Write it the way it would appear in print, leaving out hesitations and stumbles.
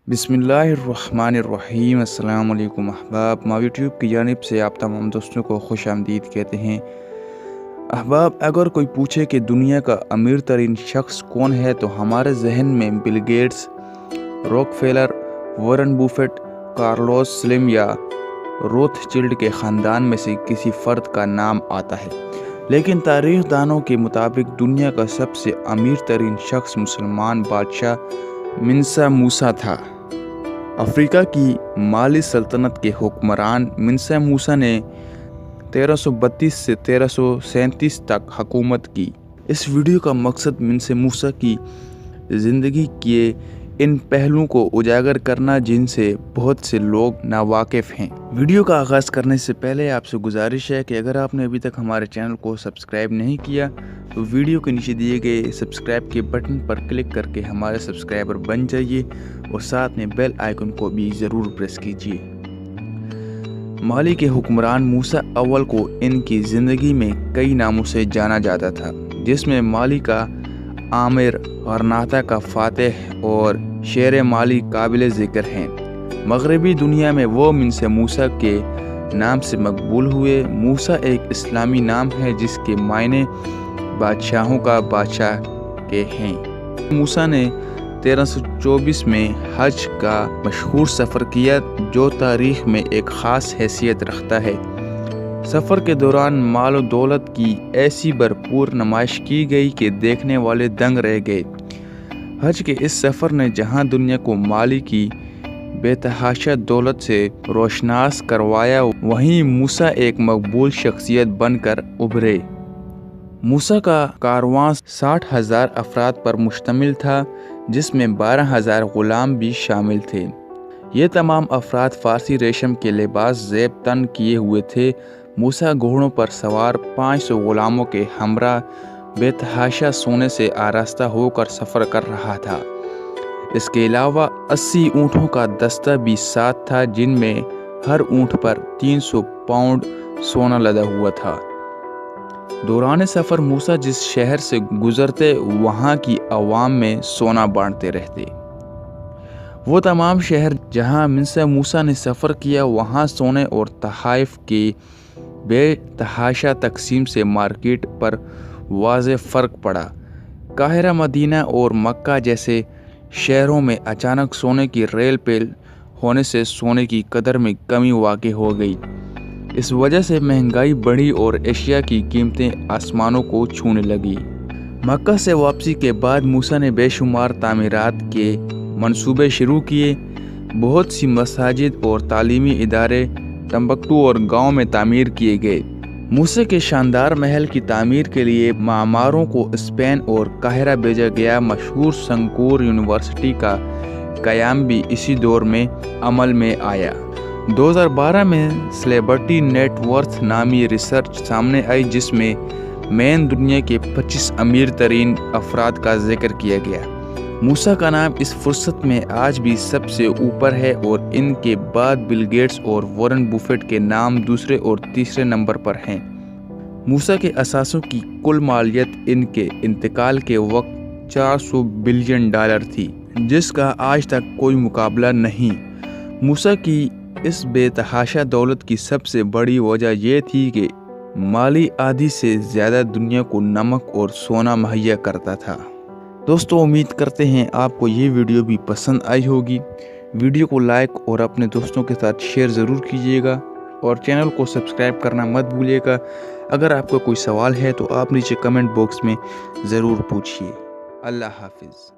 बिस्मिल्लाहिर्रहमानिर्रहीम। अस्सलाम वालेकुम अहबाब। मावी ट्यूब की जानिब से आप तमाम दोस्तों को खुश आमदीद कहते हैं। अहबाब, अगर कोई पूछे कि दुनिया का अमीर तरीन शख्स कौन है तो हमारे जहन में Bill Gates, Rockefeller, Warren Buffett, Carlos slim या रोथशिल्ड के ख़ानदान में से किसी फ़र्द का नाम आता है। लेकिन तारीख़ दानों के मुताबिक दुनिया का सबसे अमीर तरीन शख्स मुसलमान बादशाह मिन्सा मूसा था। अफ्रीका की माली सल्तनत के हुक्मरान मिन्सा मूसा ने 1332 से 1337 तक हुकूमत की। इस वीडियो का मकसद मिन्सा मूसा की ज़िंदगी के इन पहलुओं को उजागर करना जिनसे बहुत से लोग नावाकिफ़ हैं। वीडियो का आगाज़ करने से पहले आपसे गुजारिश है कि अगर आपने अभी तक हमारे चैनल को सब्सक्राइब नहीं किया तो वीडियो के नीचे दिए गए सब्सक्राइब के बटन पर क्लिक करके हमारे सब्सक्राइबर बन जाइए और साथ में बेल आइकन को भी ज़रूर प्रेस कीजिए। माली के हुक्मरान मूसा अव्वल को इनकी ज़िंदगी में कई नामों से जाना जाता था, जिसमें माली का आमिर, गरनाता का फातेह और शेर माली काबिल ज़िक्र हैं। मगरबी दुनिया में वो मिन्सा मूसा के नाम से मकबूल हुए। मूसा एक इस्लामी नाम है जिसके मायने बादशाहों का बादशाह के हैं। मूसा ने 1324 में हज का मशहूर सफ़र किया जो तारीख़ में एक ख़ास हैसियत रखता है। सफ़र के दौरान माल और दौलत की ऐसी भरपूर नुमाइश की गई कि देखने वाले दंग रह गए। हज के इस सफ़र ने जहां दुनिया को माली की बेतहाशा दौलत से रोशनास करवाया, वहीं मूसा एक मकबूल शख्सियत बनकर उभरे। मूसा का कारवां 60,000 अफराद पर मुश्तमिल था, जिसमें 12,000 ग़ुलाम भी शामिल थे। ये तमाम अफराद फ़ारसी रेशम के लिबास ज़ेब तन किए हुए थे। मूसा घोड़ों पर सवार 500 ग़ुलामों के हमरा बेतहाशा सोने से आरास्ता होकर सफ़र कर रहा था। इसके अलावा 80 ऊँटों का दस्ता भी साथ था, जिनमें हर ऊँट पर 300 पाउंड सोना लदा हुआ था। दौरान सफ़र मूसा जिस शहर से गुज़रते वहाँ की आवाम में सोना बांटते रहते। वो तमाम शहर जहाँ मिन्सा मूसा ने सफ़र किया वहाँ सोने और तहाइफ के बेतहाशा तकसीम से मार्केट पर वाज़े फ़र्क पड़ा। काहिरा, मदीना और मक्का जैसे शहरों में अचानक सोने की रेल पेल होने से सोने की कदर में कमी वाक़ई हो गई। इस वजह से महंगाई बढ़ी और एशिया की कीमतें आसमानों को छूने लगी। मक्का से वापसी के बाद मूसा ने बेशुमार तामीरात के मंसूबे शुरू किए। बहुत सी मसाजिद और तालीमी इदारे टम्बकटू और गांव में तामीर किए गए। मूसा के शानदार महल की तामीर के लिए मामारों को स्पेन और काहिरा भेजा गया। मशहूर संगूर यूनिवर्सिटी का क़याम भी इसी दौर में अमल में आया। 2012 में सेलेब्रिटी नेटवर्थ नामी रिसर्च सामने आई, जिसमें मेन दुनिया के 25 अमीर तरीन अफराद का जिक्र किया गया। मूसा का नाम इस फुर्सत में आज भी सबसे ऊपर है और इनके बाद बिल गेट्स और वॉरेन बुफेट के नाम दूसरे और तीसरे नंबर पर हैं। मूसा के असासों की कुल मालियत इनके इंतकाल के वक्त $400 बिलियन थी, जिसका आज तक कोई मुकाबला नहीं। मूसा की इस बेतहाशा दौलत की सबसे बड़ी वजह यह थी कि माली आधी से ज़्यादा दुनिया को नमक और सोना मुहैया करता था। दोस्तों, उम्मीद करते हैं आपको ये वीडियो भी पसंद आई होगी। वीडियो को लाइक और अपने दोस्तों के साथ शेयर ज़रूर कीजिएगा और चैनल को सब्सक्राइब करना मत भूलिएगा। अगर आपका कोई सवाल है तो आप नीचे कमेंट बॉक्स में ज़रूर पूछिए। अल्लाह हाफिज़।